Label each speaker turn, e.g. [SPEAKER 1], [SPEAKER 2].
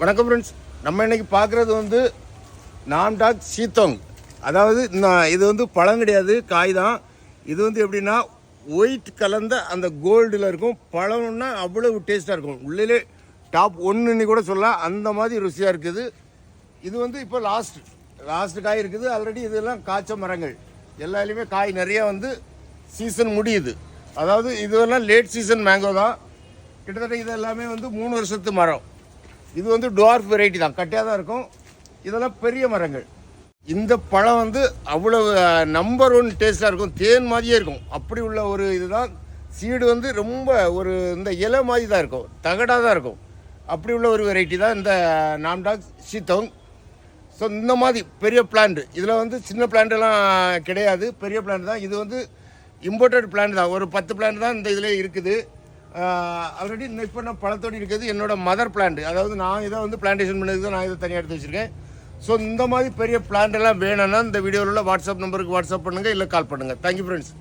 [SPEAKER 1] வணக்கம் ஃப்ரெண்ட்ஸ். நம்ம இன்றைக்கி பார்க்குறது வந்து நாம்டாக் சீத்தோங். அதாவது இது வந்து பழம் கிடையாது, காய் தான். இது வந்து எப்படின்னா ஒயிட் கலந்த அந்த கோல்டில் இருக்கும். பழம்னா அவ்வளோ டேஸ்ட்டாக இருக்கும். உள்ளே டாப் ஒன்றுன்னு கூட சொல்லலாம், அந்த மாதிரி ருசியாக இருக்குது. இது வந்து இப்போ லாஸ்ட் காய் இருக்குது. ஆல்ரெடி இதெல்லாம் காய்ச்ச மரங்கள் எல்லாத்துலேயுமே காய் நிறையா வந்து சீசன் முடியுது. அதாவது இதெல்லாம் லேட் சீசன் மேங்கோ தான். கிட்டத்தட்ட இது எல்லாமே வந்து 3 வருஷத்து மரம். இது வந்து டுவார்ஃப் வெரைட்டி தான், கட்டியாக தான் இருக்கும். இதெல்லாம் பெரிய மரங்கள். இந்த பழம் வந்து அவ்வளோ நம்பர் 1 டேஸ்ட்டாக இருக்கும், தேன் மாதிரியே இருக்கும். அப்படி உள்ள ஒரு இதுதான். சீடு வந்து ரொம்ப ஒரு இந்த இலை மாதிரி தான் இருக்கும், தகடாக தான் இருக்கும். அப்படி உள்ள ஒரு வெரைட்டி தான் இந்த நாம்டாக் சீத்தோங். ஸோ இந்த மாதிரி பெரிய பிளான்ட், இதில் வந்து சின்ன பிளான்ட்டெல்லாம் கிடையாது, பெரிய பிளான்ட் தான். இது வந்து இம்போர்ட்டட் பிளான்ட் தான். ஒரு 10 பிளான்ட் தான் இந்த இதில் இருக்குது. ஆல்ரெடி நெக்ஸ்ட் பண்ண பழத்தோடு இருக்குது. என்னோட மதர் பிளான்ட், அதாவது நான் இதை வந்து பிளான்டேஷன் பண்ணதுக்கு தான் நான் இதை தனியாக எடுத்து வச்சுருக்கேன். ஸோ இந்த மாதிரி பெரிய பிளான்ட் எல்லாம் வேணும்னா இந்த வீடியோவில் உள்ள வாட்ஸ்அப் நம்பருக்கு வாட்ஸ்அப் பண்ணுங்கள், இல்லை கால் பண்ணுங்கள். Thank you friends.